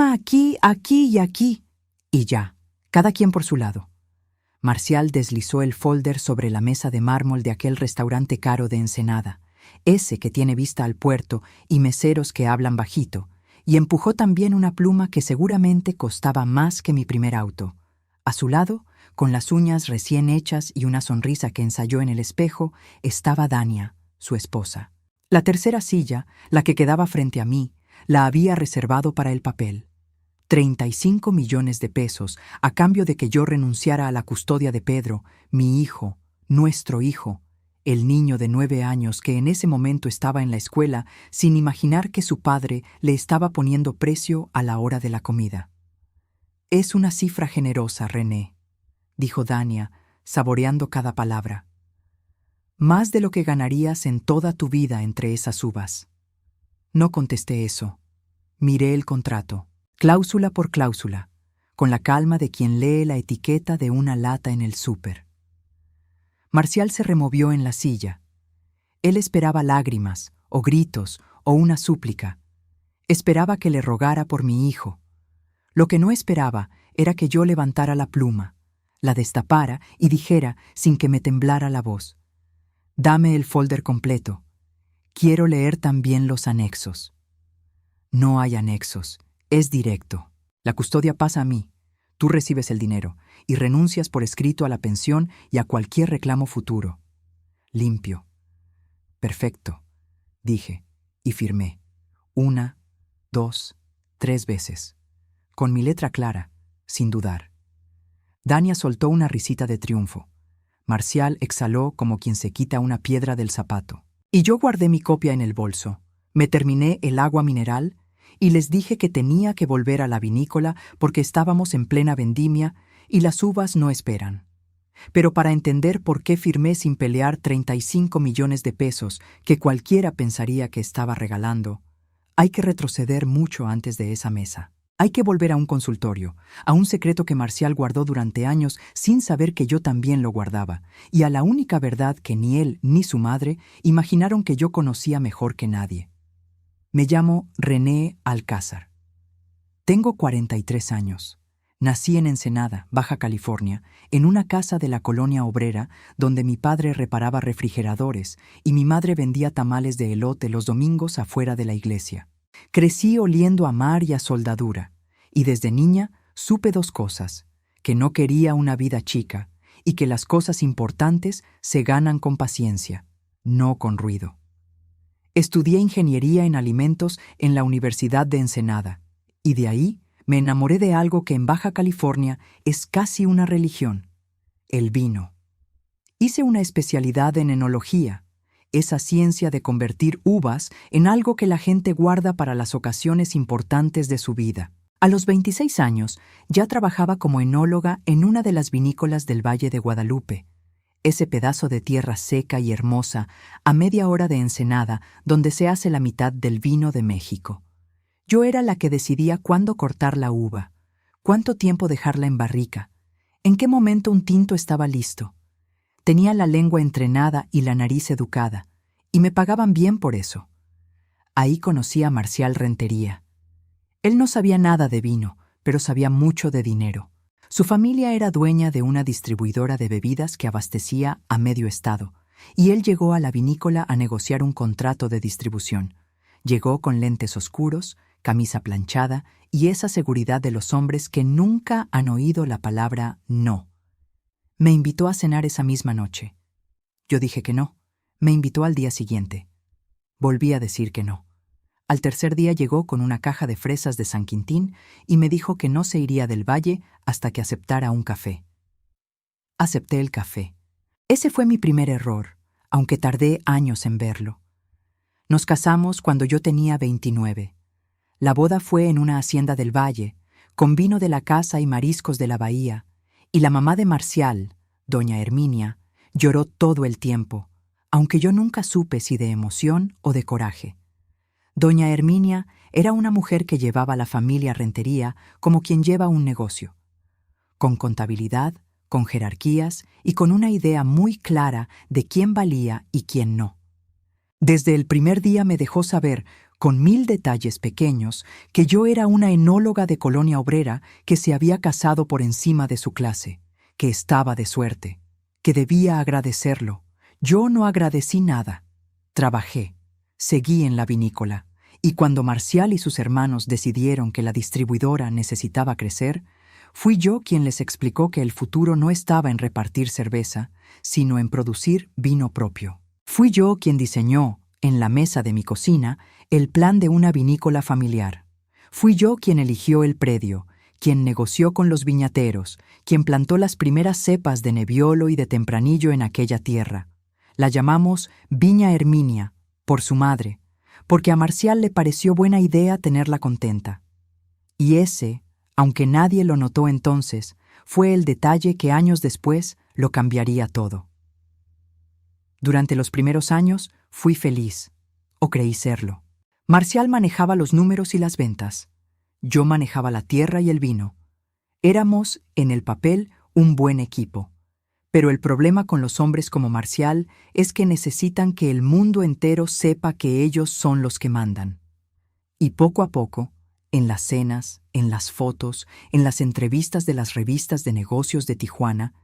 Toma aquí, aquí y aquí. Y ya, cada quien por su lado. Marcial deslizó el folder sobre la mesa de mármol de aquel restaurante caro de Ensenada, ese que tiene vista al puerto y meseros que hablan bajito, y empujó también una pluma que seguramente costaba más que mi primer auto. A su lado, con las uñas recién hechas y una sonrisa que ensayó en el espejo, estaba Dania, su esposa. La tercera silla, la que quedaba frente a mí, la había reservado para el papel. 35 millones de pesos a cambio de que yo renunciara a la custodia de Pedro, mi hijo, nuestro hijo, el niño de 9 años que en ese momento estaba en la escuela sin imaginar que su padre le estaba poniendo precio a la hora de la comida. «Es una cifra generosa, René», dijo Dania, saboreando cada palabra. «Más de lo que ganarías en toda tu vida entre esas uvas». No contesté eso. Miré el contrato, cláusula por cláusula, con la calma de quien lee la etiqueta de una lata en el súper. Marcial se removió en la silla. Él esperaba lágrimas, o gritos, o una súplica. Esperaba que le rogara por mi hijo. Lo que no esperaba era que yo levantara la pluma, la destapara y dijera, sin que me temblara la voz: «Dame el folder completo. Quiero leer también los anexos». No hay anexos, es directo. La custodia pasa a mí. Tú recibes el dinero y renuncias por escrito a la pensión y a cualquier reclamo futuro. Limpio. Perfecto, dije, y firmé. 1, 2, 3 veces. Con mi letra clara, sin dudar. Dania soltó una risita de triunfo. Marcial exhaló como quien se quita una piedra del zapato. Y yo guardé mi copia en el bolso. Me terminé el agua mineral y les dije que tenía que volver a la vinícola porque estábamos en plena vendimia y las uvas no esperan. Pero para entender por qué firmé sin pelear 35 millones de pesos que cualquiera pensaría que estaba regalando, hay que retroceder mucho antes de esa mesa. Hay que volver a un consultorio, a un secreto que Marcial guardó durante años sin saber que yo también lo guardaba, y a la única verdad que ni él ni su madre imaginaron que yo conocía mejor que nadie. Me llamo René Alcázar. Tengo 43 años. Nací en Ensenada, Baja California, en una casa de la colonia obrera donde mi padre reparaba refrigeradores y mi madre vendía tamales de elote los domingos afuera de la iglesia. Crecí oliendo a mar y a soldadura, y desde niña supe 2 cosas: que no quería una vida chica y que las cosas importantes se ganan con paciencia, no con ruido. Estudié ingeniería en alimentos en la Universidad de Ensenada, y de ahí me enamoré de algo que en Baja California es casi una religión: el vino. Hice una especialidad en enología, esa ciencia de convertir uvas en algo que la gente guarda para las ocasiones importantes de su vida. A los 26 años ya trabajaba como enóloga en una de las vinícolas del Valle de Guadalupe, ese pedazo de tierra seca y hermosa a media hora de Ensenada donde se hace la mitad del vino de México. Yo era la que decidía cuándo cortar la uva, cuánto tiempo dejarla en barrica, en qué momento un tinto estaba listo. Tenía la lengua entrenada y la nariz educada, y me pagaban bien por eso. Ahí conocí a Marcial Rentería. Él no sabía nada de vino, pero sabía mucho de dinero. Su familia era dueña de una distribuidora de bebidas que abastecía a medio estado, y él llegó a la vinícola a negociar un contrato de distribución. Llegó con lentes oscuros, camisa planchada y esa seguridad de los hombres que nunca han oído la palabra no. Me invitó a cenar esa misma noche. Yo dije que no. Me invitó al día siguiente. Volví a decir que no. Al tercer día llegó con una caja de fresas de San Quintín y me dijo que no se iría del valle hasta que aceptara un café. Acepté el café. Ese fue mi primer error, aunque tardé años en verlo. Nos casamos cuando yo tenía 29. La boda fue en una hacienda del valle, con vino de la casa y mariscos de la bahía, y la mamá de Marcial, doña Herminia, lloró todo el tiempo, aunque yo nunca supe si de emoción o de coraje. Doña Herminia era una mujer que llevaba a la familia Rentería como quien lleva un negocio, con contabilidad, con jerarquías y con una idea muy clara de quién valía y quién no. Desde el primer día me dejó saber con 1000 detalles pequeños, que yo era una enóloga de colonia obrera que se había casado por encima de su clase, que estaba de suerte, que debía agradecerlo. Yo no agradecí nada. Trabajé, seguí en la vinícola, y cuando Marcial y sus hermanos decidieron que la distribuidora necesitaba crecer, fui yo quien les explicó que el futuro no estaba en repartir cerveza, sino en producir vino propio. Fui yo quien diseñó, en la mesa de mi cocina, el plan de una vinícola familiar. Fui yo quien eligió el predio, quien negoció con los viñateros, quien plantó las primeras cepas de Nebbiolo y de Tempranillo en aquella tierra. La llamamos Viña Herminia, por su madre, porque a Marcial le pareció buena idea tenerla contenta. Y ese, aunque nadie lo notó entonces, fue el detalle que años después lo cambiaría todo. Durante los primeros años fui feliz, o creí serlo. Marcial manejaba los números y las ventas. Yo manejaba la tierra y el vino. Éramos, en el papel, un buen equipo. Pero el problema con los hombres como Marcial es que necesitan que el mundo entero sepa que ellos son los que mandan. Y poco a poco, en las cenas, en las fotos, en las entrevistas de las revistas de negocios de Tijuana,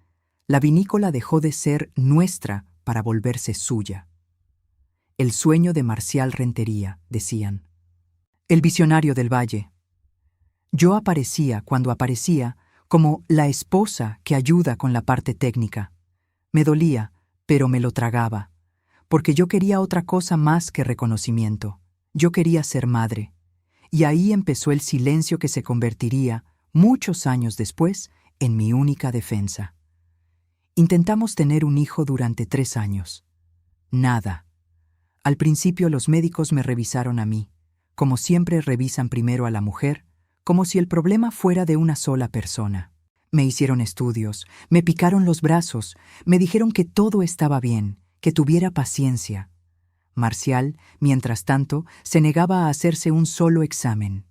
la vinícola dejó de ser nuestra para volverse suya. El sueño de Marcial Rentería, decían. El visionario del valle. Yo aparecía, cuando aparecía, como la esposa que ayuda con la parte técnica. Me dolía, pero me lo tragaba, porque yo quería otra cosa más que reconocimiento. Yo quería ser madre. Y ahí empezó el silencio que se convertiría, muchos años después, en mi única defensa. Intentamos tener un hijo durante 3 años. Nada. Al principio los médicos me revisaron a mí, como siempre revisan primero a la mujer, como si el problema fuera de una sola persona. Me hicieron estudios, me picaron los brazos, me dijeron que todo estaba bien, que tuviera paciencia. Marcial, mientras tanto, se negaba a hacerse un solo examen.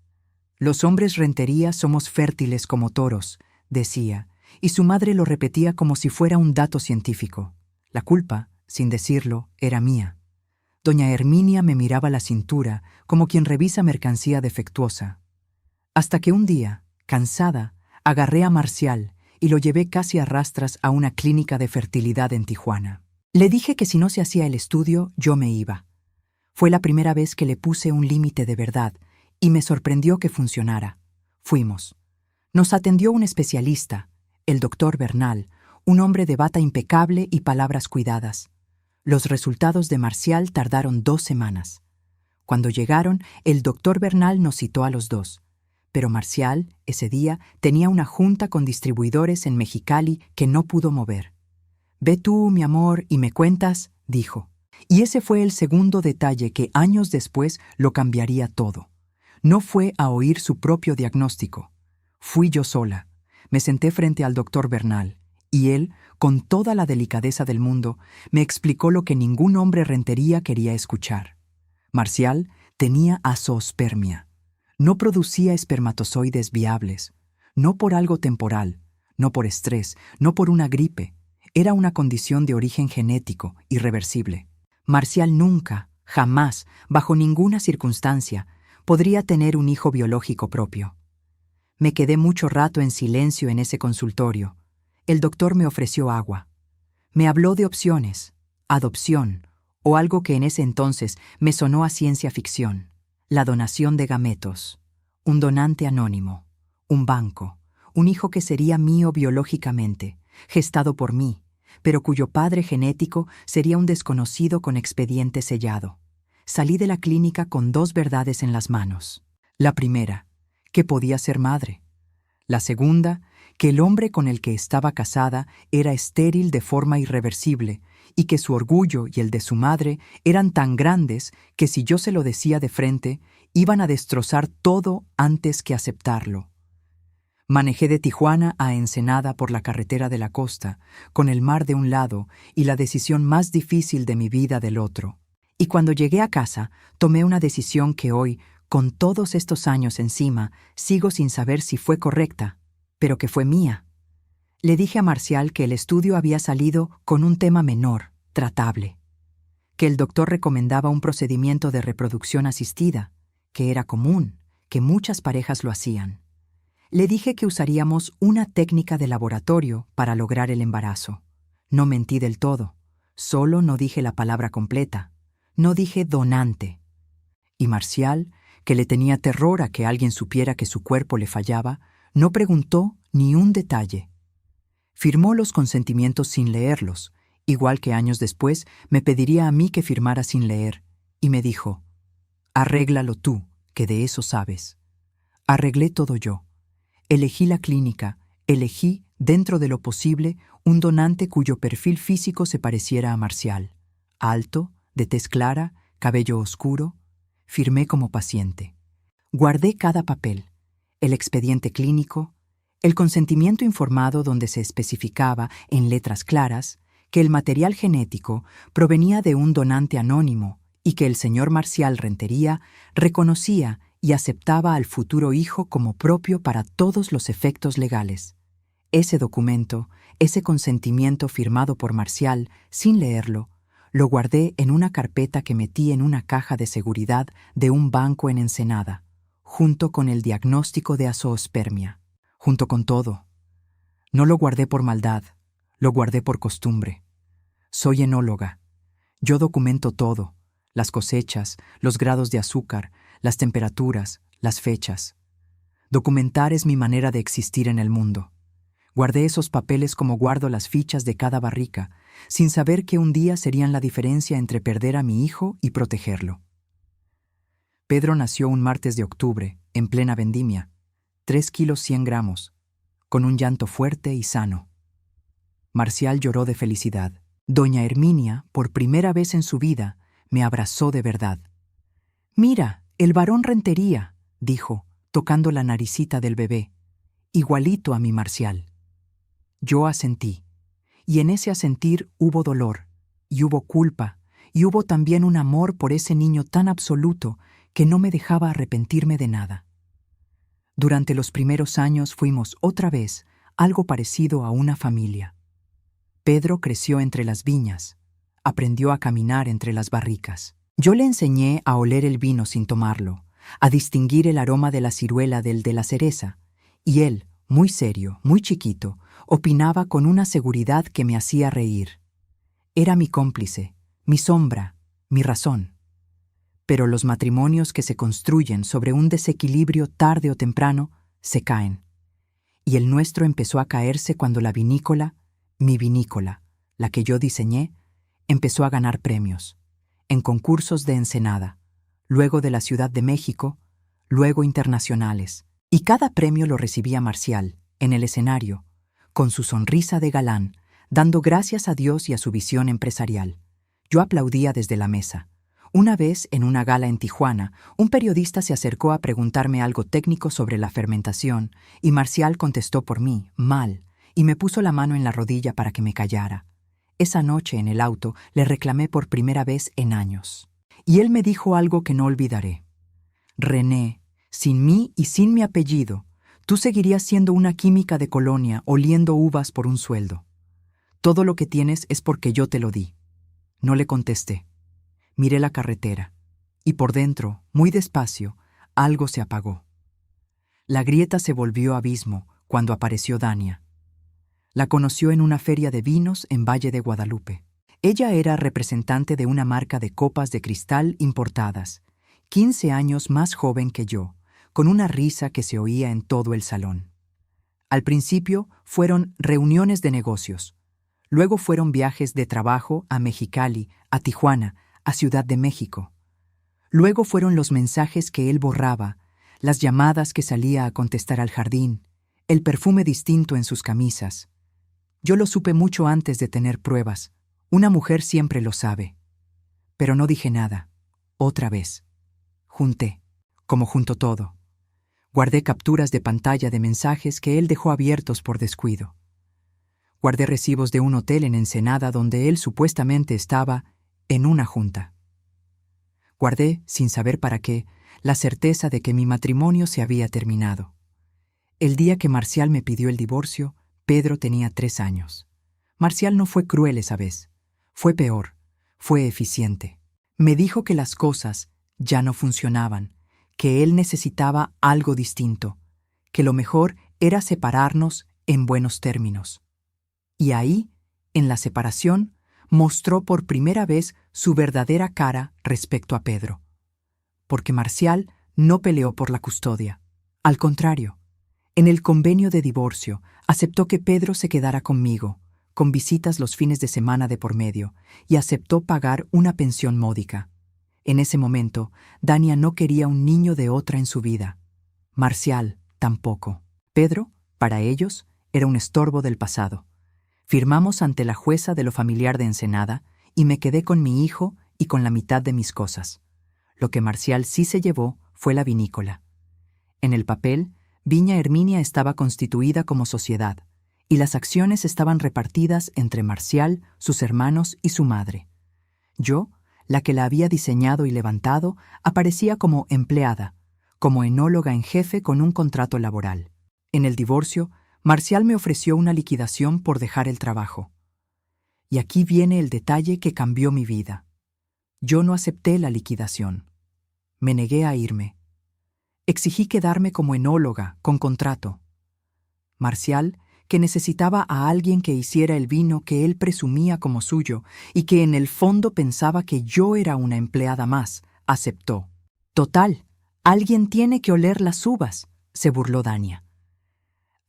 Los hombres Rentería somos fértiles como toros, decía, y su madre lo repetía como si fuera un dato científico. La culpa, sin decirlo, era mía. Doña Herminia me miraba la cintura como quien revisa mercancía defectuosa. Hasta que un día, cansada, agarré a Marcial y lo llevé casi a rastras a una clínica de fertilidad en Tijuana. Le dije que si no se hacía el estudio, yo me iba. Fue la primera vez que le puse un límite de verdad y me sorprendió que funcionara. Fuimos. Nos atendió un especialista, el doctor Bernal, un hombre de bata impecable y palabras cuidadas. Los resultados de Marcial tardaron 2 semanas. Cuando llegaron, el doctor Bernal nos citó a los dos. Pero Marcial, ese día, tenía una junta con distribuidores en Mexicali que no pudo mover. «Ve tú, mi amor, y me cuentas», dijo. Y ese fue el segundo detalle que años después lo cambiaría todo. No fue a oír su propio diagnóstico. Fui yo sola. Me senté frente al doctor Bernal, y él, con toda la delicadeza del mundo, me explicó lo que ningún hombre Rentería quería escuchar. Marcial tenía azoospermia. No producía espermatozoides viables, no por algo temporal, no por estrés, no por una gripe. Era una condición de origen genético, irreversible. Marcial nunca, jamás, bajo ninguna circunstancia, podría tener un hijo biológico propio. Me quedé mucho rato en silencio en ese consultorio. El doctor me ofreció agua. Me habló de opciones, adopción, o algo que en ese entonces me sonó a ciencia ficción. La donación de gametos, un donante anónimo, un banco, un hijo que sería mío biológicamente, gestado por mí, pero cuyo padre genético sería un desconocido con expediente sellado. Salí de la clínica con 2 verdades en las manos. La primera, que podía ser madre. La segunda, que el hombre con el que estaba casada era estéril de forma irreversible y que su orgullo y el de su madre eran tan grandes que si yo se lo decía de frente, iban a destrozar todo antes que aceptarlo. Manejé de Tijuana a Ensenada por la carretera de la costa, con el mar de un lado y la decisión más difícil de mi vida del otro. Y cuando llegué a casa, tomé una decisión que hoy, con todos estos años encima, sigo sin saber si fue correcta, pero que fue mía. Le dije a Marcial que el estudio había salido con un tema menor, tratable. que el doctor recomendaba un procedimiento de reproducción asistida, que era común, que muchas parejas lo hacían. Le dije que usaríamos una técnica de laboratorio para lograr el embarazo. No mentí del todo, solo no dije la palabra completa, no dije donante. Y Marcial, que le tenía terror a que alguien supiera que su cuerpo le fallaba, no preguntó ni un detalle. Firmó los consentimientos sin leerlos, igual que años después me pediría a mí que firmara sin leer, y me dijo: «Arréglalo tú, que de eso sabes». Arreglé todo yo. Elegí la clínica, elegí, dentro de lo posible, un donante cuyo perfil físico se pareciera a Marcial. Alto, de tez clara, cabello oscuro. Firmé como paciente. Guardé cada papel, el expediente clínico, el consentimiento informado donde se especificaba, en letras claras, que el material genético provenía de un donante anónimo y que el señor Marcial Rentería reconocía y aceptaba al futuro hijo como propio para todos los efectos legales. Ese documento, ese consentimiento firmado por Marcial, sin leerlo, lo guardé en una carpeta que metí en una caja de seguridad de un banco en Ensenada, junto con el diagnóstico de azoospermia, junto con todo. No lo guardé por maldad, lo guardé por costumbre. Soy enóloga. Yo documento todo, las cosechas, los grados de azúcar, las temperaturas, las fechas. Documentar es mi manera de existir en el mundo. Guardé esos papeles como guardo las fichas de cada barrica, sin saber que un día serían la diferencia entre perder a mi hijo y protegerlo. Pedro nació un martes de octubre, en plena vendimia, 3 kilos 100 gramos, con un llanto fuerte y sano. Marcial lloró de felicidad. Doña Herminia, por primera vez en su vida, me abrazó de verdad. «Mira, el varón Rentería», dijo, tocando la naricita del bebé, «igualito a mi Marcial». Yo asentí, y en ese asentir hubo dolor, y hubo culpa, y hubo también un amor por ese niño tan absoluto que no me dejaba arrepentirme de nada. Durante los primeros años fuimos otra vez algo parecido a una familia. Pedro creció entre las viñas, aprendió a caminar entre las barricas. Yo le enseñé a oler el vino sin tomarlo, a distinguir el aroma de la ciruela del de la cereza, y él, muy serio, muy chiquito, opinaba con una seguridad que me hacía reír. Era mi cómplice, mi sombra, mi razón. Pero los matrimonios que se construyen sobre un desequilibrio tarde o temprano se caen. Y el nuestro empezó a caerse cuando la vinícola, mi vinícola, la que yo diseñé, empezó a ganar premios, en concursos de Ensenada, luego de la Ciudad de México, luego internacionales. Y cada premio lo recibía Marcial, en el escenario, con su sonrisa de galán, dando gracias a Dios y a su visión empresarial. Yo aplaudía desde la mesa. Una vez, en una gala en Tijuana, un periodista se acercó a preguntarme algo técnico sobre la fermentación, y Marcial contestó por mí, mal, y me puso la mano en la rodilla para que me callara. Esa noche en el auto le reclamé por primera vez en años. Y él me dijo algo que no olvidaré. «René, sin mí y sin mi apellido, tú seguirías siendo una química de colonia oliendo uvas por un sueldo. Todo lo que tienes es porque yo te lo di». No le contesté. Miré la carretera, y por dentro, muy despacio, algo se apagó. La grieta se volvió abismo cuando apareció Dania. La conoció en una feria de vinos en Valle de Guadalupe. Ella era representante de una marca de copas de cristal importadas, 15 años más joven que yo, con una risa que se oía en todo el salón. Al principio fueron reuniones de negocios, luego fueron viajes de trabajo a Mexicali, a Tijuana, a Ciudad de México. Luego fueron los mensajes que él borraba, las llamadas que salía a contestar al jardín, el perfume distinto en sus camisas. Yo lo supe mucho antes de tener pruebas. Una mujer siempre lo sabe. Pero no dije nada. Otra vez. Junté, como junto todo. Guardé capturas de pantalla de mensajes que él dejó abiertos por descuido. Guardé recibos de un hotel en Ensenada donde él supuestamente estaba en una junta. Guardé, sin saber para qué, la certeza de que mi matrimonio se había terminado. El día que Marcial me pidió el divorcio, Pedro tenía 3 años. Marcial no fue cruel esa vez. Fue peor. Fue eficiente. Me dijo que las cosas ya no funcionaban, que él necesitaba algo distinto, que lo mejor era separarnos en buenos términos. Y ahí, en la separación, mostró por primera vez su verdadera cara respecto a Pedro. Porque Marcial no peleó por la custodia. Al contrario, en el convenio de divorcio aceptó que Pedro se quedara conmigo, con visitas los fines de semana de por medio, y aceptó pagar una pensión módica. En ese momento, Dania no quería un niño de otra en su vida. Marcial tampoco. Pedro, para ellos, era un estorbo del pasado. Firmamos ante la jueza de lo familiar de Ensenada y me quedé con mi hijo y con la mitad de mis cosas. Lo que Marcial sí se llevó fue la vinícola. En el papel, Viña Herminia estaba constituida como sociedad, y las acciones estaban repartidas entre Marcial, sus hermanos y su madre. Yo, la que la había diseñado y levantado, aparecía como empleada, como enóloga en jefe con un contrato laboral. En el divorcio, Marcial me ofreció una liquidación por dejar el trabajo. Y aquí viene el detalle que cambió mi vida. Yo no acepté la liquidación. Me negué a irme. Exigí quedarme como enóloga, con contrato. Marcial, que necesitaba a alguien que hiciera el vino que él presumía como suyo y que en el fondo pensaba que yo era una empleada más, aceptó. Total, alguien tiene que oler las uvas, se burló Dania.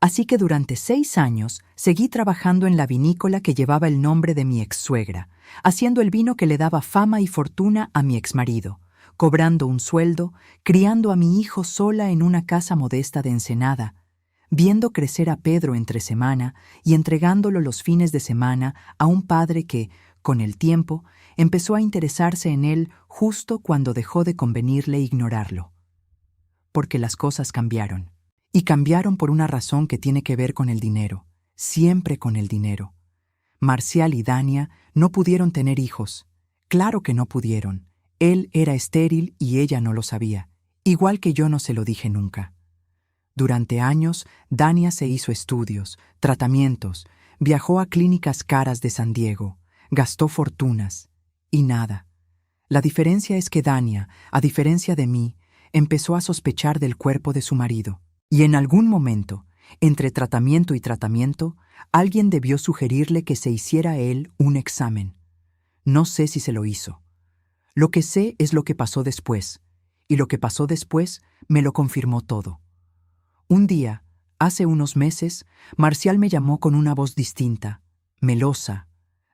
Así que durante 6 años seguí trabajando en la vinícola que llevaba el nombre de mi ex-suegra, haciendo el vino que le daba fama y fortuna a mi exmarido, cobrando un sueldo, criando a mi hijo sola en una casa modesta de Ensenada, viendo crecer a Pedro entre semana y entregándolo los fines de semana a un padre que, con el tiempo, empezó a interesarse en él justo cuando dejó de convenirle ignorarlo. Porque las cosas cambiaron. Y cambiaron por una razón que tiene que ver con el dinero, siempre con el dinero. Marcial y Dania no pudieron tener hijos. Claro que no pudieron. Él era estéril y ella no lo sabía, igual que yo no se lo dije nunca. Durante años, Dania se hizo estudios, tratamientos, viajó a clínicas caras de San Diego, gastó fortunas, y nada. La diferencia es que Dania, a diferencia de mí, empezó a sospechar del cuerpo de su marido. Y en algún momento, entre tratamiento y tratamiento, alguien debió sugerirle que se hiciera él un examen. No sé si se lo hizo. Lo que sé es lo que pasó después, y lo que pasó después me lo confirmó todo. Un día, hace unos meses, Marcial me llamó con una voz distinta, melosa.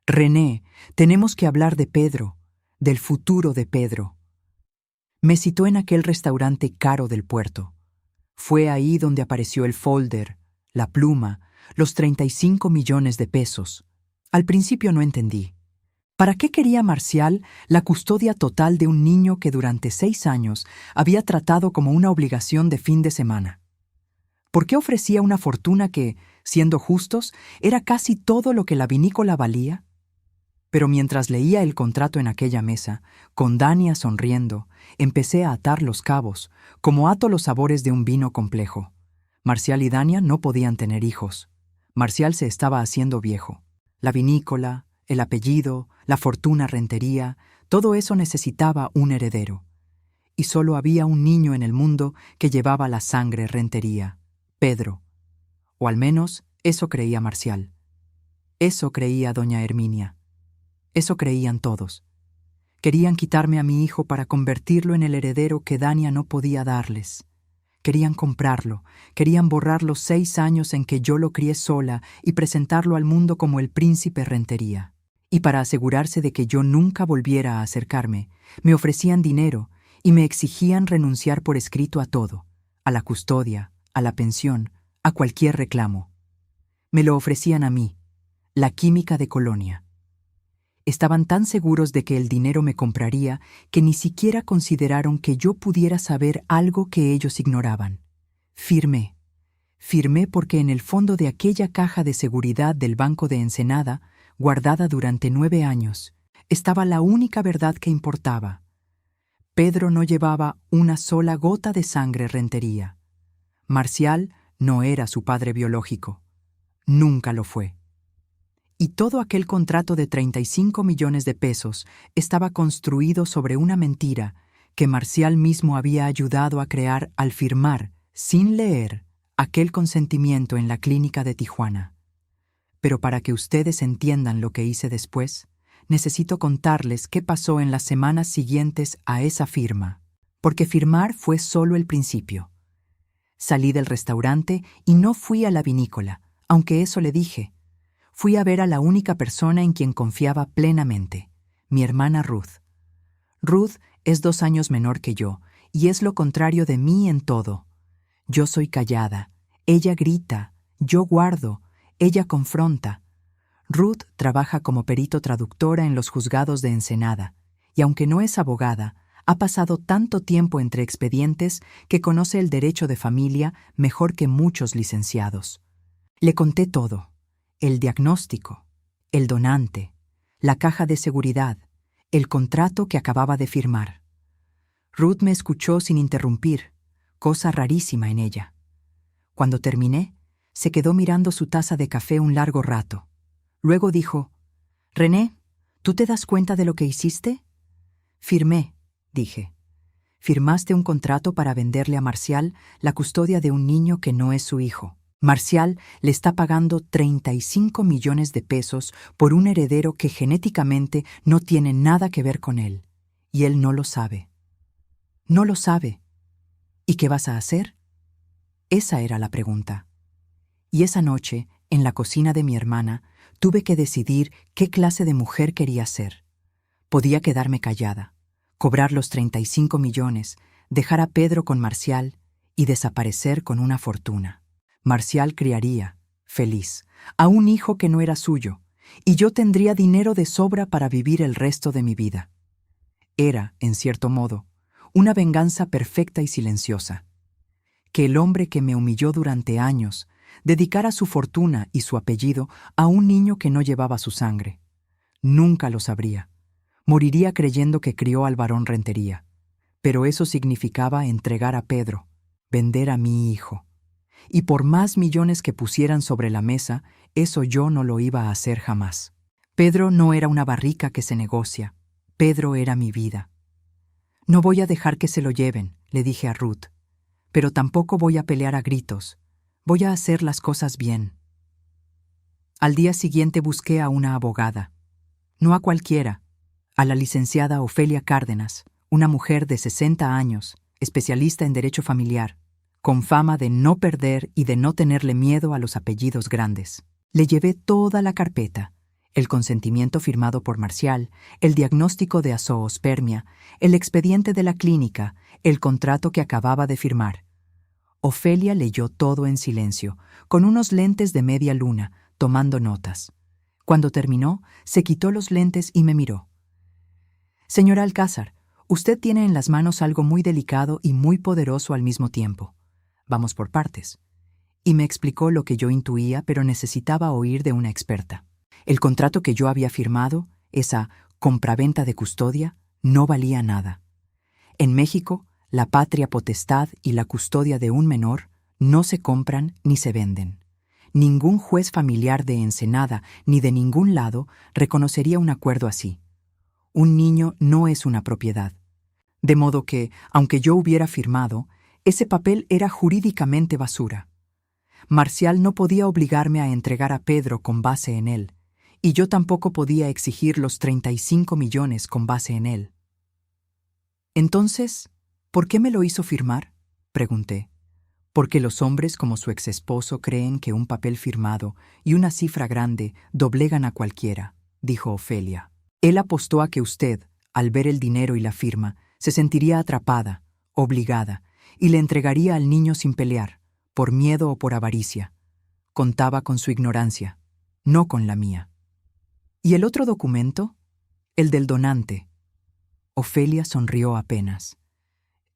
«René, tenemos que hablar de Pedro, del futuro de Pedro». Me citó en aquel restaurante caro del puerto. Fue ahí donde apareció el folder, la pluma, los 35 millones de pesos. Al principio no entendí. ¿Para qué quería Marcial la custodia total de un niño que durante 6 años había tratado como una obligación de fin de semana? ¿Por qué ofrecía una fortuna que, siendo justos, era casi todo lo que la vinícola valía? Pero mientras leía el contrato en aquella mesa, con Dania sonriendo, empecé a atar los cabos, como ato los sabores de un vino complejo. Marcial y Dania no podían tener hijos. Marcial se estaba haciendo viejo. La vinícola, el apellido, la fortuna Rentería, todo eso necesitaba un heredero. Y solo había un niño en el mundo que llevaba la sangre Rentería, Pedro. O al menos eso creía Marcial. Eso creía doña Herminia. Eso creían todos. Querían quitarme a mi hijo para convertirlo en el heredero que Dania no podía darles. Querían comprarlo, querían borrar los 6 años en que yo lo crié sola y presentarlo al mundo como el príncipe Rentería. Y para asegurarse de que yo nunca volviera a acercarme, me ofrecían dinero y me exigían renunciar por escrito a todo, a la custodia, a la pensión, a cualquier reclamo. Me lo ofrecían a mí, la química de Colonia. Estaban tan seguros de que el dinero me compraría que ni siquiera consideraron que yo pudiera saber algo que ellos ignoraban. Firmé. Firmé porque en el fondo de aquella caja de seguridad del Banco de Ensenada, guardada durante 9 años, estaba la única verdad que importaba. Pedro no llevaba una sola gota de sangre Rentería. Marcial no era su padre biológico. Nunca lo fue. Y todo aquel contrato de 35 millones de pesos estaba construido sobre una mentira que Marcial mismo había ayudado a crear al firmar, sin leer, aquel consentimiento en la clínica de Tijuana. Pero para que ustedes entiendan lo que hice después, necesito contarles qué pasó en las semanas siguientes a esa firma, porque firmar fue solo el principio. Salí del restaurante y no fui a la vinícola, aunque eso le dije. Fui a ver a la única persona en quien confiaba plenamente, mi hermana Ruth. Ruth es 2 años menor que yo, y es lo contrario de mí en todo. Yo soy callada, ella grita, yo guardo, ella confronta. Ruth trabaja como perito traductora en los juzgados de Ensenada, y aunque no es abogada, ha pasado tanto tiempo entre expedientes que conoce el derecho de familia mejor que muchos licenciados. Le conté todo. El diagnóstico, el donante, la caja de seguridad, el contrato que acababa de firmar. Ruth me escuchó sin interrumpir, cosa rarísima en ella. Cuando terminé, se quedó mirando su taza de café un largo rato. Luego dijo, «René, ¿tú te das cuenta de lo que hiciste?» «Firmé», dije. «Firmaste un contrato para venderle a Marcial la custodia de un niño que no es su hijo. Marcial le está pagando 35 millones de pesos por un heredero que genéticamente no tiene nada que ver con él, y él no lo sabe. No lo sabe. ¿Y qué vas a hacer?». Esa era la pregunta. Y esa noche, en la cocina de mi hermana, tuve que decidir qué clase de mujer quería ser. Podía quedarme callada, cobrar los 35 millones, dejar a Pedro con Marcial y desaparecer con una fortuna. Marcial criaría, feliz, a un hijo que no era suyo, y yo tendría dinero de sobra para vivir el resto de mi vida. Era, en cierto modo, una venganza perfecta y silenciosa. Que el hombre que me humilló durante años dedicara su fortuna y su apellido a un niño que no llevaba su sangre. Nunca lo sabría. Moriría creyendo que crió al varón Rentería. Pero eso significaba entregar a Pedro, vender a mi hijo. Y por más millones que pusieran sobre la mesa, eso yo no lo iba a hacer jamás. Pedro no era una barrica que se negocia. Pedro era mi vida. «No voy a dejar que se lo lleven», le dije a Ruth. «Pero tampoco voy a pelear a gritos. Voy a hacer las cosas bien». Al día siguiente busqué a una abogada. No a cualquiera, a la licenciada Ofelia Cárdenas, una mujer de 60 años, especialista en derecho familiar, con fama de no perder y de no tenerle miedo a los apellidos grandes. Le llevé toda la carpeta, el consentimiento firmado por Marcial, el diagnóstico de azoospermia, el expediente de la clínica, el contrato que acababa de firmar. Ofelia leyó todo en silencio, con unos lentes de media luna, tomando notas. Cuando terminó, se quitó los lentes y me miró. «Señora Alcázar, usted tiene en las manos algo muy delicado y muy poderoso al mismo tiempo. Vamos por partes». Y me explicó lo que yo intuía, pero necesitaba oír de una experta. El contrato que yo había firmado, esa compraventa de custodia, no valía nada. En México, la patria potestad y la custodia de un menor no se compran ni se venden. Ningún juez familiar de Ensenada ni de ningún lado reconocería un acuerdo así. Un niño no es una propiedad. De modo que, aunque yo hubiera firmado, ese papel era jurídicamente basura. Marcial no podía obligarme a entregar a Pedro con base en él, y yo tampoco podía exigir los 35 millones con base en él. Entonces, ¿por qué me lo hizo firmar?, pregunté. Porque los hombres como su exesposo creen que un papel firmado y una cifra grande doblegan a cualquiera, dijo Ofelia. Él apostó a que usted, al ver el dinero y la firma, se sentiría atrapada, obligada, y le entregaría al niño sin pelear, por miedo o por avaricia. Contaba con su ignorancia, no con la mía. ¿Y el otro documento? El del donante. Ofelia sonrió apenas.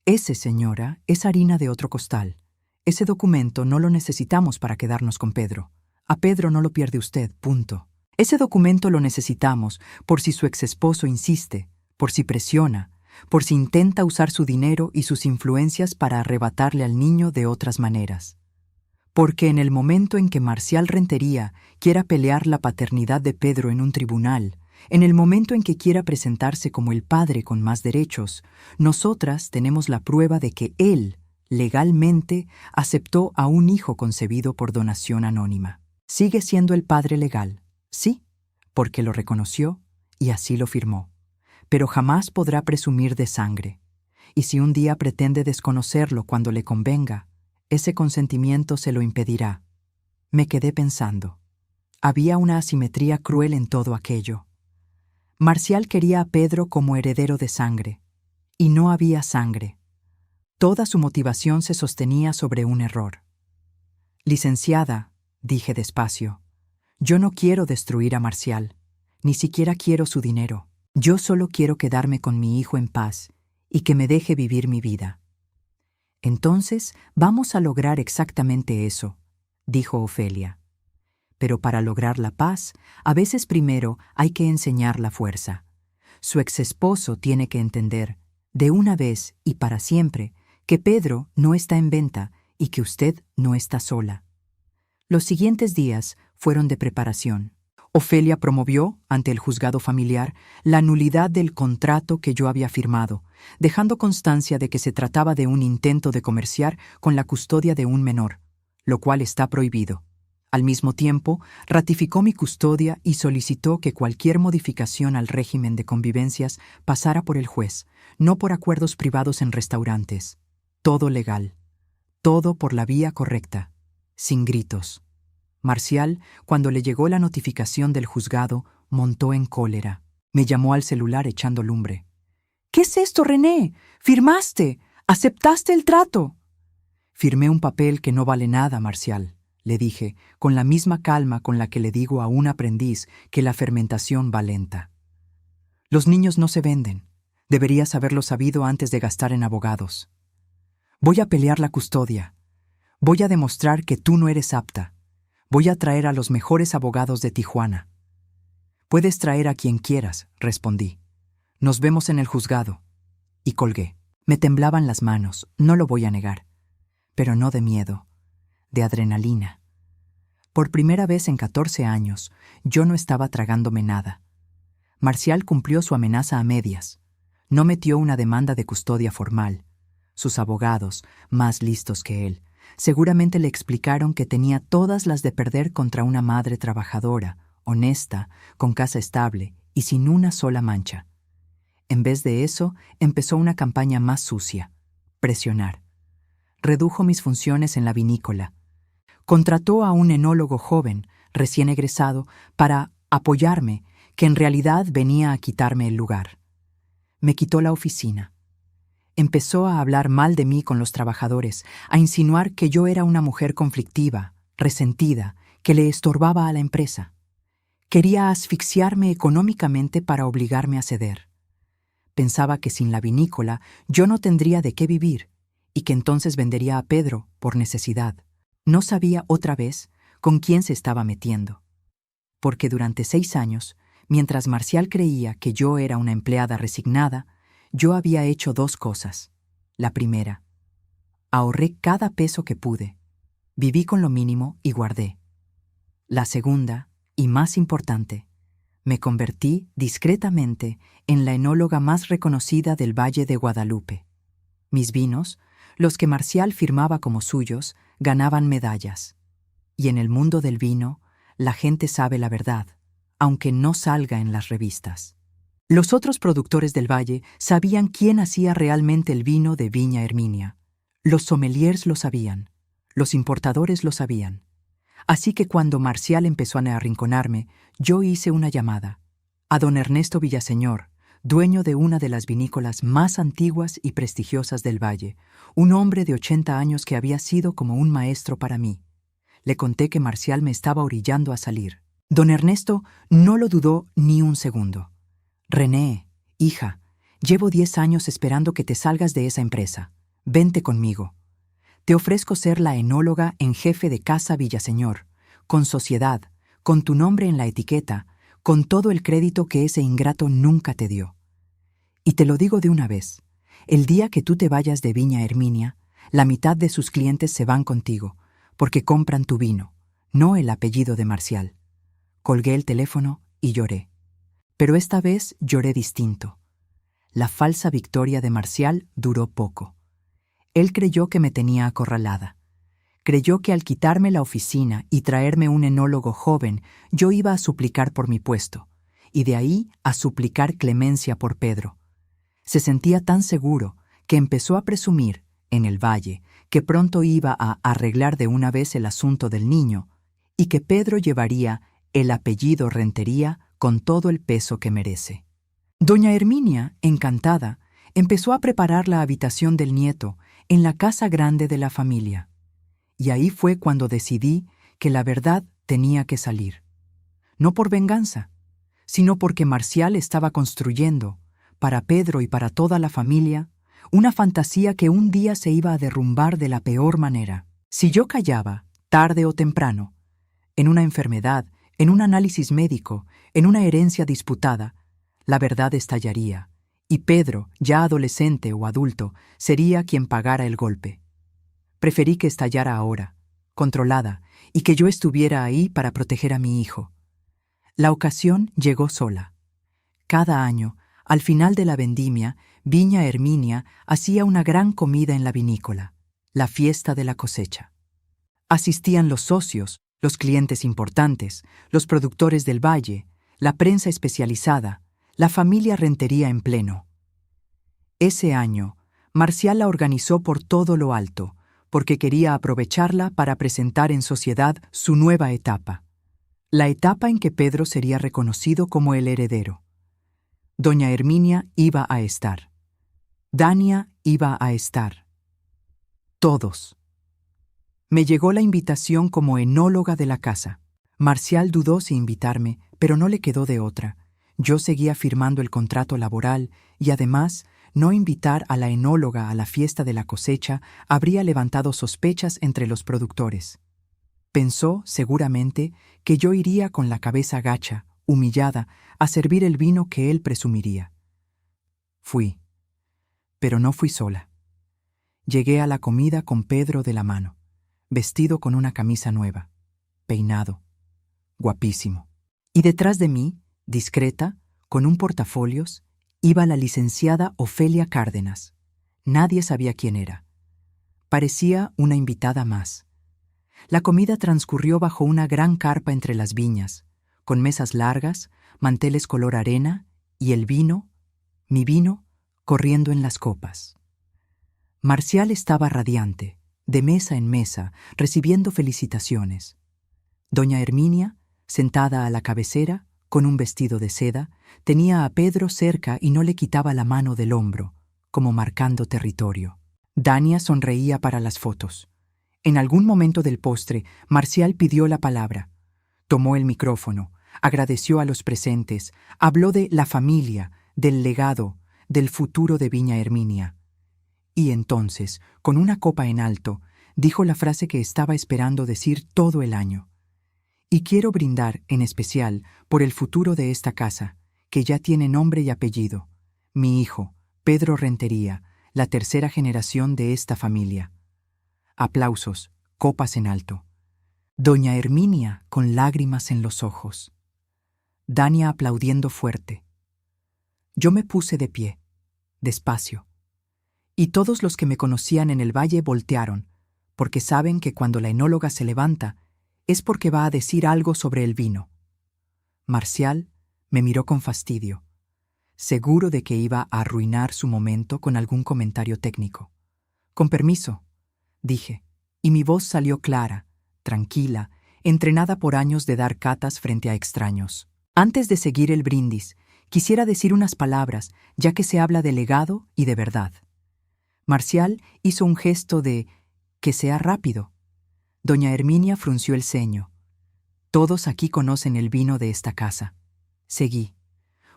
Ese, señora, es harina de otro costal. Ese documento no lo necesitamos para quedarnos con Pedro. A Pedro no lo pierde usted, punto. Ese documento lo necesitamos por si su exesposo insiste, por si presiona, por si intenta usar su dinero y sus influencias para arrebatarle al niño de otras maneras. Porque en el momento en que Marcial Rentería quiera pelear la paternidad de Pedro en un tribunal, en el momento en que quiera presentarse como el padre con más derechos, nosotras tenemos la prueba de que él, legalmente, aceptó a un hijo concebido por donación anónima. Sigue siendo el padre legal, sí, porque lo reconoció y así lo firmó, pero jamás podrá presumir de sangre. Y si un día pretende desconocerlo cuando le convenga, ese consentimiento se lo impedirá. Me quedé pensando. Había una asimetría cruel en todo aquello. Marcial quería a Pedro como heredero de sangre, y no había sangre. Toda su motivación se sostenía sobre un error. Licenciada, dije despacio, yo no quiero destruir a Marcial, ni siquiera quiero su dinero. Yo solo quiero quedarme con mi hijo en paz y que me deje vivir mi vida. Entonces vamos a lograr exactamente eso, dijo Ofelia. Pero para lograr la paz, a veces primero hay que enseñar la fuerza. Su exesposo tiene que entender, de una vez y para siempre, que Pedro no está en venta y que usted no está sola. Los siguientes días fueron de preparación. Ofelia promovió, ante el juzgado familiar, la nulidad del contrato que yo había firmado, dejando constancia de que se trataba de un intento de comerciar con la custodia de un menor, lo cual está prohibido. Al mismo tiempo, ratificó mi custodia y solicitó que cualquier modificación al régimen de convivencias pasara por el juez, no por acuerdos privados en restaurantes. Todo legal. Todo por la vía correcta. Sin gritos. Marcial, cuando le llegó la notificación del juzgado, montó en cólera. Me llamó al celular echando lumbre. «¿Qué es esto, René? ¿Firmaste? ¿Aceptaste el trato?» «Firmé un papel que no vale nada, Marcial», le dije, con la misma calma con la que le digo a un aprendiz que la fermentación va lenta. «Los niños no se venden. Deberías haberlo sabido antes de gastar en abogados. Voy a pelear la custodia. Voy a demostrar que tú no eres apta. Voy a traer a los mejores abogados de Tijuana». «Puedes traer a quien quieras», respondí. «Nos vemos en el juzgado». Y colgué. Me temblaban las manos, no lo voy a negar. Pero no de miedo, de adrenalina. Por primera vez en 14 años, yo no estaba tragándome nada. Marcial cumplió su amenaza a medias. No metió una demanda de custodia formal. Sus abogados, más listos que él, seguramente le explicaron que tenía todas las de perder contra una madre trabajadora, honesta, con casa estable y sin una sola mancha. En vez de eso, empezó una campaña más sucia: presionar. Redujo mis funciones en la vinícola. Contrató a un enólogo joven, recién egresado, para apoyarme, que en realidad venía a quitarme el lugar. Me quitó la oficina. Empezó a hablar mal de mí con los trabajadores, a insinuar que yo era una mujer conflictiva, resentida, que le estorbaba a la empresa. Quería asfixiarme económicamente para obligarme a ceder. Pensaba que sin la vinícola yo no tendría de qué vivir y que entonces vendería a Pedro por necesidad. No sabía otra vez con quién se estaba metiendo. Porque durante 6 años, mientras Marcial creía que yo era una empleada resignada, yo había hecho 2 cosas. La primera, ahorré cada peso que pude. Viví con lo mínimo y guardé. La segunda, y más importante, me convertí discretamente en la enóloga más reconocida del Valle de Guadalupe. Mis vinos, los que Marcial firmaba como suyos, ganaban medallas. Y en el mundo del vino, la gente sabe la verdad, aunque no salga en las revistas. Los otros productores del Valle sabían quién hacía realmente el vino de Viña Herminia. Los sommeliers lo sabían, los importadores lo sabían. Así que cuando Marcial empezó a arrinconarme, yo hice una llamada a don Ernesto Villaseñor, dueño de una de las vinícolas más antiguas y prestigiosas del Valle, un hombre de 80 años que había sido como un maestro para mí. Le conté que Marcial me estaba orillando a salir. Don Ernesto no lo dudó ni un segundo. «René, hija, llevo 10 años esperando que te salgas de esa empresa. Vente conmigo. Te ofrezco ser la enóloga en jefe de Casa Villaseñor, con sociedad, con tu nombre en la etiqueta, con todo el crédito que ese ingrato nunca te dio. Y te lo digo de una vez, el día que tú te vayas de Viña Herminia, la mitad de sus clientes se van contigo, porque compran tu vino, no el apellido de Marcial. Colgué el teléfono y lloré. Pero esta vez lloré distinto. La falsa victoria de Marcial duró poco. Él creyó que me tenía acorralada. Creyó que al quitarme la oficina y traerme un enólogo joven, yo iba a suplicar por mi puesto, y de ahí a suplicar clemencia por Pedro. Se sentía tan seguro que empezó a presumir, en el valle, que pronto iba a arreglar de una vez el asunto del niño, y que Pedro llevaría el apellido Rentería con todo el peso que merece. Doña Herminia, encantada, empezó a preparar la habitación del nieto en la casa grande de la familia. Y ahí fue cuando decidí que la verdad tenía que salir. No por venganza, sino porque Marcial estaba construyendo, para Pedro y para toda la familia, una fantasía que un día se iba a derrumbar de la peor manera. Si yo callaba, tarde o temprano, en una enfermedad, en un análisis médico, en una herencia disputada, la verdad estallaría, y Pedro, ya adolescente o adulto, sería quien pagara el golpe. Preferí que estallara ahora, controlada, y que yo estuviera ahí para proteger a mi hijo. La ocasión llegó sola. Cada año, al final de la vendimia, Viña Herminia hacía una gran comida en la vinícola, la fiesta de la cosecha. Asistían los socios, los clientes importantes, los productores del valle, la prensa especializada, la familia Rentería en pleno. Ese año, Marcial la organizó por todo lo alto, porque quería aprovecharla para presentar en sociedad su nueva etapa, la etapa en que Pedro sería reconocido como el heredero. Doña Herminia iba a estar. Dania iba a estar. Todos. Me llegó la invitación como enóloga de la casa. Marcial dudó si invitarme, pero no le quedó de otra. Yo seguía firmando el contrato laboral y además, no invitar a la enóloga a la fiesta de la cosecha habría levantado sospechas entre los productores. Pensó, seguramente, que yo iría con la cabeza gacha, humillada, a servir el vino que él presumiría. Fui. Pero no fui sola. Llegué a la comida con Pedro de la mano, vestido con una camisa nueva, peinado, guapísimo. Y detrás de mí, discreta, con un portafolios, iba la licenciada Ofelia Cárdenas. Nadie sabía quién era. Parecía una invitada más. La comida transcurrió bajo una gran carpa entre las viñas, con mesas largas, manteles color arena y el vino, mi vino, corriendo en las copas. Marcial estaba radiante, de mesa en mesa, recibiendo felicitaciones. Doña Herminia, sentada a la cabecera, con un vestido de seda, tenía a Pedro cerca y no le quitaba la mano del hombro, como marcando territorio. Dania sonreía para las fotos. En algún momento del postre, Marcial pidió la palabra. Tomó el micrófono, agradeció a los presentes, habló de la familia, del legado, del futuro de Viña Herminia. Y entonces, con una copa en alto, dijo la frase que estaba esperando decir todo el año. Y quiero brindar, en especial, por el futuro de esta casa, que ya tiene nombre y apellido. Mi hijo, Pedro Rentería, la tercera generación de esta familia. Aplausos, copas en alto. Doña Herminia con lágrimas en los ojos. Dania aplaudiendo fuerte. Yo me puse de pie, despacio. Y todos los que me conocían en el valle voltearon, porque saben que cuando la enóloga se levanta, es porque va a decir algo sobre el vino. Marcial me miró con fastidio, seguro de que iba a arruinar su momento con algún comentario técnico. Con permiso, dije, y mi voz salió clara, tranquila, entrenada por años de dar catas frente a extraños. Antes de seguir el brindis, quisiera decir unas palabras, ya que se habla de legado y de verdad. Marcial hizo un gesto de que sea rápido. Doña Herminia frunció el ceño. Todos aquí conocen el vino de esta casa. Seguí.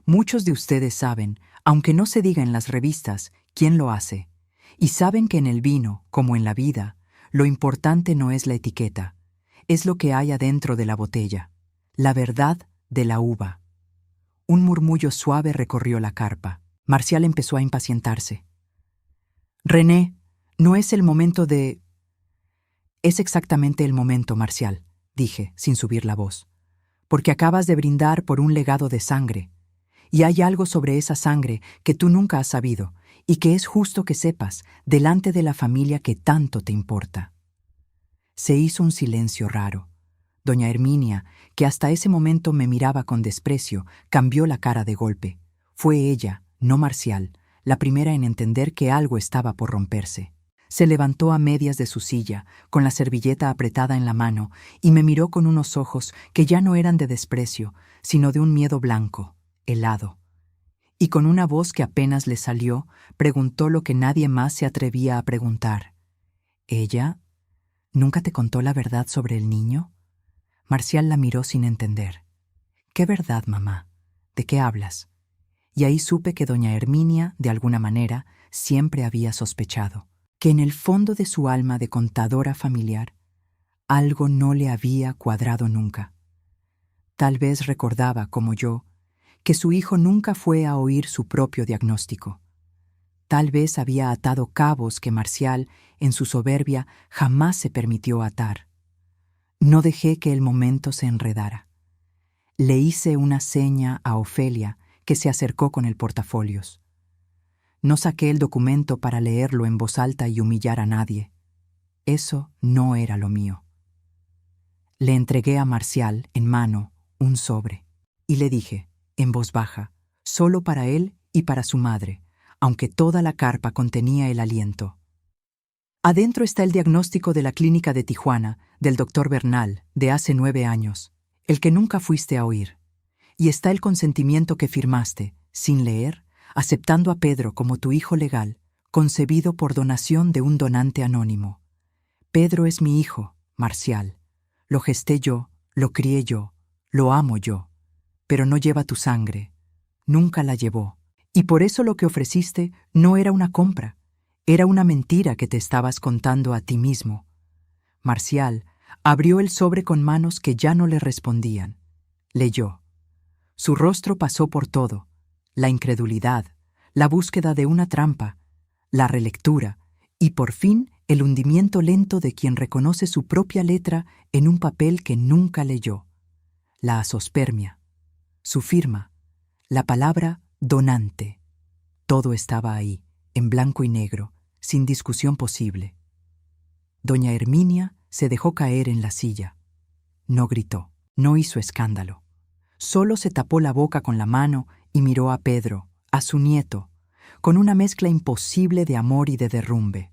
Muchos de ustedes saben, aunque no se diga en las revistas, quién lo hace. Y saben que en el vino, como en la vida, lo importante no es la etiqueta, es lo que hay adentro de la botella, la verdad de la uva. Un murmullo suave recorrió la carpa. Marcial empezó a impacientarse. René, no es el momento de... Es exactamente el momento, Marcial, dije, sin subir la voz, porque acabas de brindar por un legado de sangre, y hay algo sobre esa sangre que tú nunca has sabido, y que es justo que sepas delante de la familia que tanto te importa. Se hizo un silencio raro. Doña Herminia, que hasta ese momento me miraba con desprecio, cambió la cara de golpe. Fue ella, no Marcial, la primera en entender que algo estaba por romperse. Se levantó a medias de su silla, con la servilleta apretada en la mano, y me miró con unos ojos que ya no eran de desprecio, sino de un miedo blanco, helado. Y con una voz que apenas le salió, preguntó lo que nadie más se atrevía a preguntar. ¿Ella nunca te contó la verdad sobre el niño? Marcial la miró sin entender. ¿Qué verdad, mamá? ¿De qué hablas? Y ahí supe que doña Herminia, de alguna manera, siempre había sospechado que en el fondo de su alma de contadora familiar, algo no le había cuadrado nunca. Tal vez recordaba, como yo, que su hijo nunca fue a oír su propio diagnóstico. Tal vez había atado cabos que Marcial, en su soberbia, jamás se permitió atar. No dejé que el momento se enredara. Le hice una seña a Ofelia, que se acercó con el portafolios. No saqué el documento para leerlo en voz alta y humillar a nadie. Eso no era lo mío. Le entregué a Marcial, en mano, un sobre, y le dije, en voz baja, solo para él y para su madre, aunque toda la carpa contenía el aliento. Adentro está el diagnóstico de la clínica de Tijuana, del doctor Bernal, de hace 9 años, el que nunca fuiste a oír. Y está el consentimiento que firmaste, sin leer, aceptando a Pedro como tu hijo legal, concebido por donación de un donante anónimo. Pedro es mi hijo, Marcial. Lo gesté yo, lo crié yo, lo amo yo, pero no lleva tu sangre. Nunca la llevó. Y por eso lo que ofreciste no era una compra, era una mentira que te estabas contando a ti mismo. Marcial abrió el sobre con manos que ya no le respondían. Leyó. Su rostro pasó por todo: la incredulidad, la búsqueda de una trampa, la relectura y, por fin, el hundimiento lento de quien reconoce su propia letra en un papel que nunca leyó. La azospermia, su firma, la palabra donante. Todo estaba ahí, en blanco y negro, sin discusión posible. Doña Herminia se dejó caer en la silla. No gritó, no hizo escándalo. Solo se tapó la boca con la mano y miró a Pedro, a su nieto, con una mezcla imposible de amor y de derrumbe.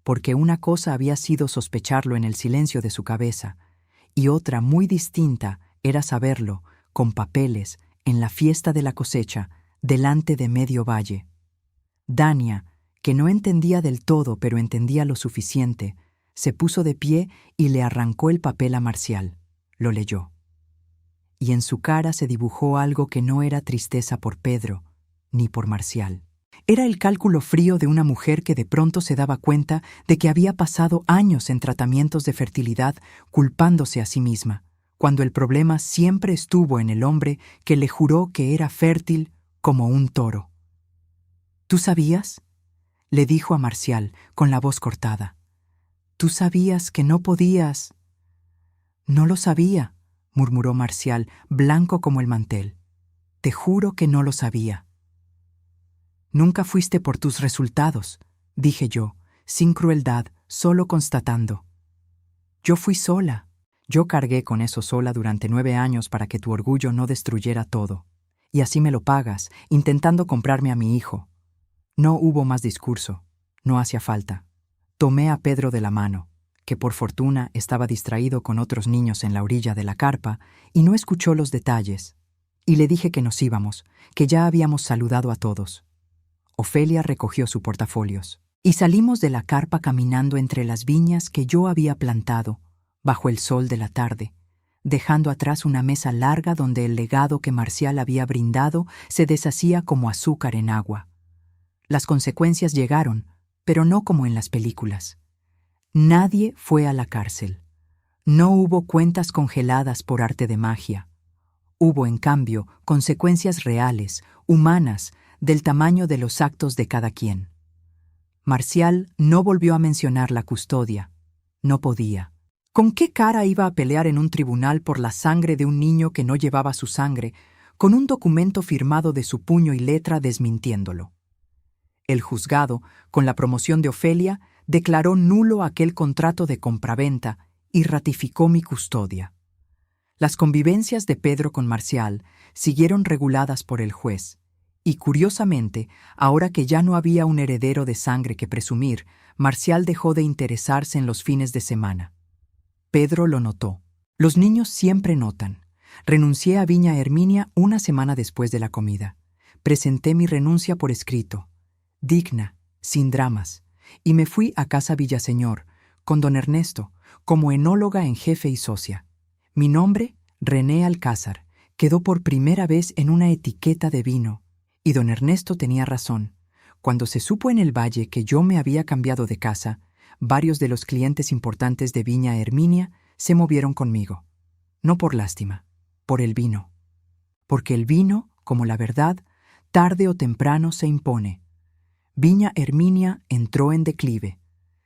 Porque una cosa había sido sospecharlo en el silencio de su cabeza, y otra muy distinta era saberlo, con papeles, en la fiesta de la cosecha, delante de medio valle. Dania, que no entendía del todo pero entendía lo suficiente, se puso de pie y le arrancó el papel a Marcial. Lo leyó. Y en su cara se dibujó algo que no era tristeza por Pedro, ni por Marcial. Era el cálculo frío de una mujer que de pronto se daba cuenta de que había pasado años en tratamientos de fertilidad culpándose a sí misma, cuando el problema siempre estuvo en el hombre que le juró que era fértil como un toro. ¿Tú sabías?, le dijo a Marcial con la voz cortada. ¿Tú sabías que no podías? No lo sabía, murmuró Marcial, blanco como el mantel. Te juro que no lo sabía. Nunca fuiste por tus resultados, dije yo, sin crueldad, solo constatando. Yo fui sola. Yo cargué con eso sola durante 9 años para que tu orgullo no destruyera todo. Y así me lo pagas, intentando comprarme a mi hijo. No hubo más discurso. No hacía falta. Tomé a Pedro de la mano, que por fortuna estaba distraído con otros niños en la orilla de la carpa, y no escuchó los detalles. Y le dije que nos íbamos, que ya habíamos saludado a todos. Ofelia recogió su portafolios. Y salimos de la carpa caminando entre las viñas que yo había plantado, bajo el sol de la tarde, dejando atrás una mesa larga donde el legado que Marcial había brindado se deshacía como azúcar en agua. Las consecuencias llegaron, pero no como en las películas. Nadie fue a la cárcel. No hubo cuentas congeladas por arte de magia. Hubo, en cambio, consecuencias reales, humanas, del tamaño de los actos de cada quien. Marcial no volvió a mencionar la custodia. No podía. ¿Con qué cara iba a pelear en un tribunal por la sangre de un niño que no llevaba su sangre, con un documento firmado de su puño y letra desmintiéndolo? El juzgado, con la promoción de Ofelia, declaró nulo aquel contrato de compraventa y ratificó mi custodia. Las convivencias de Pedro con Marcial siguieron reguladas por el juez, y curiosamente, ahora que ya no había un heredero de sangre que presumir, Marcial dejó de interesarse en los fines de semana. Pedro lo notó. Los niños siempre notan. Renuncié a Viña Herminia una semana después de la comida. Presenté mi renuncia por escrito, digna, sin dramas, y me fui a casa Villaseñor, con don Ernesto, como enóloga en jefe y socia. Mi nombre, René Alcázar, quedó por primera vez en una etiqueta de vino, y don Ernesto tenía razón. Cuando se supo en el valle que yo me había cambiado de casa, varios de los clientes importantes de Viña Herminia se movieron conmigo. No por lástima, por el vino. Porque el vino, como la verdad, tarde o temprano se impone. Viña Herminia entró en declive.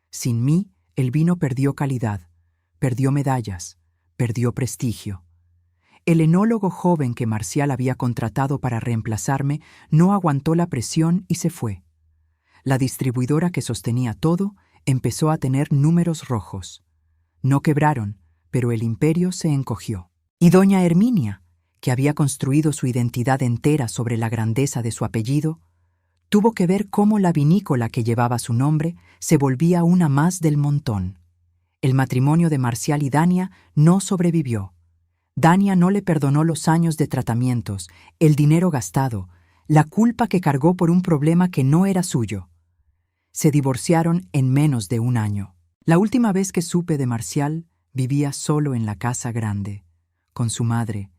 Sin mí, el vino perdió calidad, perdió medallas, perdió prestigio. El enólogo joven que Marcial había contratado para reemplazarme no aguantó la presión y se fue. La distribuidora que sostenía todo empezó a tener números rojos. No quebraron, pero el imperio se encogió. Y doña Herminia, que había construido su identidad entera sobre la grandeza de su apellido, tuvo que ver cómo la vinícola que llevaba su nombre se volvía una más del montón. El matrimonio de Marcial y Dania no sobrevivió. Dania no le perdonó los años de tratamientos, el dinero gastado, la culpa que cargó por un problema que no era suyo. Se divorciaron en menos de un año. La última vez que supe de Marcial, vivía solo en la casa grande, con su madre,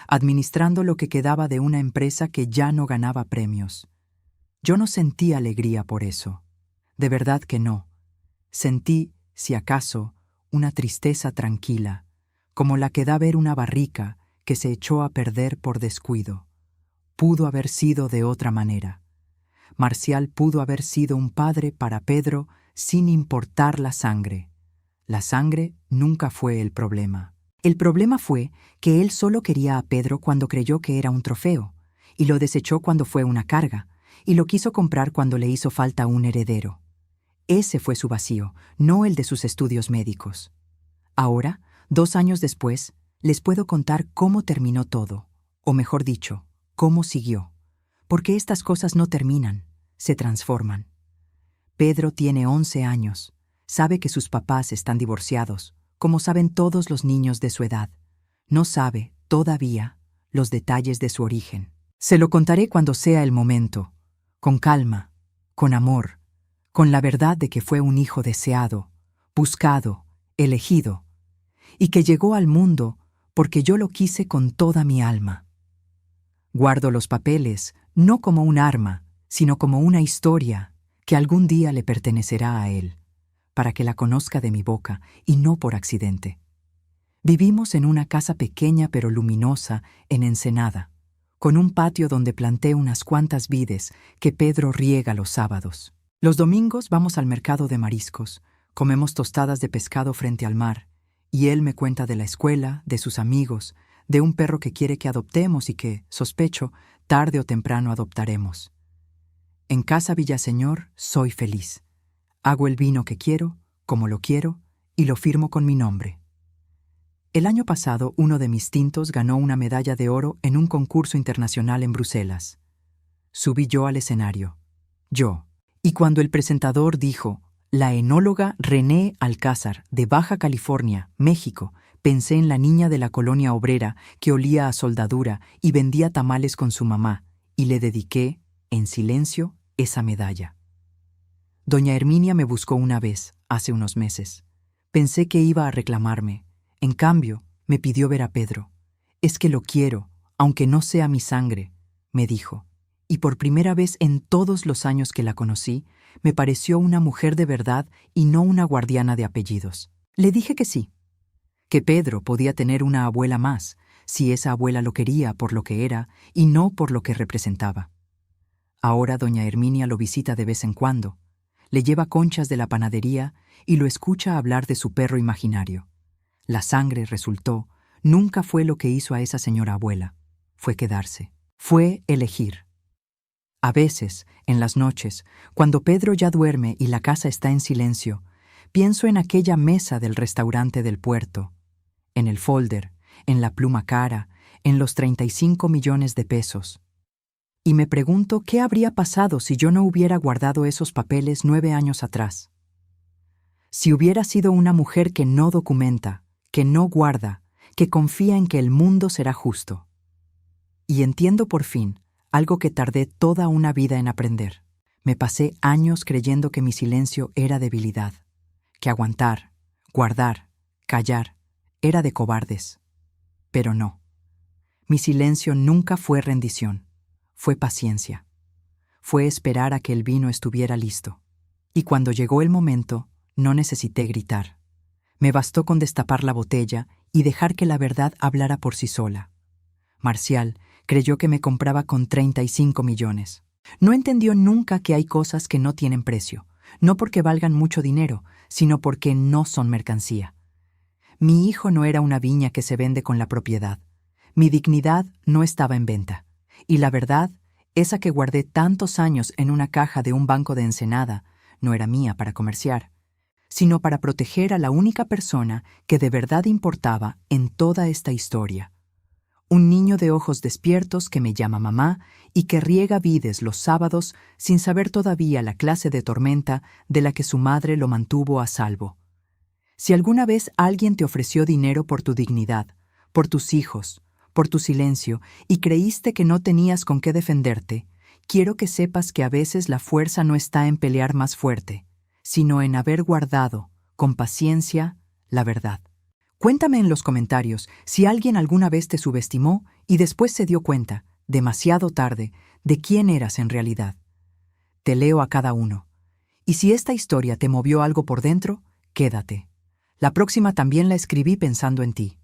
administrando lo que quedaba de una empresa que ya no ganaba premios. Yo no sentí alegría por eso. De verdad que no. Sentí, si acaso, una tristeza tranquila, como la que da ver una barrica que se echó a perder por descuido. Pudo haber sido de otra manera. Marcial pudo haber sido un padre para Pedro sin importar la sangre. La sangre nunca fue el problema. El problema fue que él solo quería a Pedro cuando creyó que era un trofeo, y lo desechó cuando fue una carga, y lo quiso comprar cuando le hizo falta un heredero. Ese fue su vacío, no el de sus estudios médicos. Ahora, 2 años después, les puedo contar cómo terminó todo, o mejor dicho, cómo siguió. Porque estas cosas no terminan, se transforman. Pedro tiene 11 años, sabe que sus papás están divorciados, como saben todos los niños de su edad. No sabe, todavía, los detalles de su origen. Se lo contaré cuando sea el momento, con calma, con amor, con la verdad de que fue un hijo deseado, buscado, elegido, y que llegó al mundo porque yo lo quise con toda mi alma. Guardo los papeles no como un arma, sino como una historia que algún día le pertenecerá a él, para que la conozca de mi boca y no por accidente. Vivimos en una casa pequeña pero luminosa en Ensenada, con un patio donde planté unas cuantas vides que Pedro riega los sábados. Los domingos vamos al mercado de mariscos, comemos tostadas de pescado frente al mar, y él me cuenta de la escuela, de sus amigos, de un perro que quiere que adoptemos y que, sospecho, tarde o temprano adoptaremos. En casa Villaseñor soy feliz. Hago el vino que quiero, como lo quiero, y lo firmo con mi nombre. El año pasado, uno de mis tintos ganó una medalla de oro en un concurso internacional en Bruselas. Subí yo al escenario. Yo. Y cuando el presentador dijo, la enóloga René Alcázar, de Baja California, México, pensé en la niña de la colonia obrera que olía a soldadura y vendía tamales con su mamá, y le dediqué, en silencio, esa medalla. Doña Herminia me buscó una vez, hace unos meses. Pensé que iba a reclamarme. En cambio, me pidió ver a Pedro. Es que lo quiero, aunque no sea mi sangre, me dijo. Y por primera vez en todos los años que la conocí, me pareció una mujer de verdad y no una guardiana de apellidos. Le dije que sí, que Pedro podía tener una abuela más, si esa abuela lo quería por lo que era y no por lo que representaba. Ahora doña Herminia lo visita de vez en cuando. le lleva conchas de la panadería y lo escucha hablar de su perro imaginario. La sangre, resultó, nunca fue lo que hizo a esa señora abuela. Fue quedarse. Fue elegir. A veces, en las noches, cuando Pedro ya duerme y la casa está en silencio, pienso en aquella mesa del restaurante del puerto, en el folder, en la pluma cara, en los 35 millones de pesos. Y me pregunto qué habría pasado si yo no hubiera guardado esos papeles 9 años atrás. Si hubiera sido una mujer que no documenta, que no guarda, que confía en que el mundo será justo. Y entiendo por fin algo que tardé toda una vida en aprender. Me pasé años creyendo que mi silencio era debilidad, que aguantar, guardar, callar, era de cobardes. Pero no. Mi silencio nunca fue rendición, fue paciencia. Fue esperar a que el vino estuviera listo. Y cuando llegó el momento, no necesité gritar. Me bastó con destapar la botella y dejar que la verdad hablara por sí sola. Marcial creyó que me compraba con 35 millones. No entendió nunca que hay cosas que no tienen precio, no porque valgan mucho dinero, sino porque no son mercancía. Mi hijo no era una viña que se vende con la propiedad. Mi dignidad no estaba en venta. Y la verdad, esa que guardé tantos años en una caja de un banco de Ensenada, no era mía para comerciar, sino para proteger a la única persona que de verdad importaba en toda esta historia. Un niño de ojos despiertos que me llama mamá y que riega vides los sábados sin saber todavía la clase de tormenta de la que su madre lo mantuvo a salvo. Si alguna vez alguien te ofreció dinero por tu dignidad, por tus hijos, por tu silencio, y creíste que no tenías con qué defenderte, quiero que sepas que a veces la fuerza no está en pelear más fuerte, sino en haber guardado, con paciencia, la verdad. Cuéntame en los comentarios si alguien alguna vez te subestimó y después se dio cuenta, demasiado tarde, de quién eras en realidad. Te leo a cada uno. Y si esta historia te movió algo por dentro, quédate. La próxima también la escribí pensando en ti.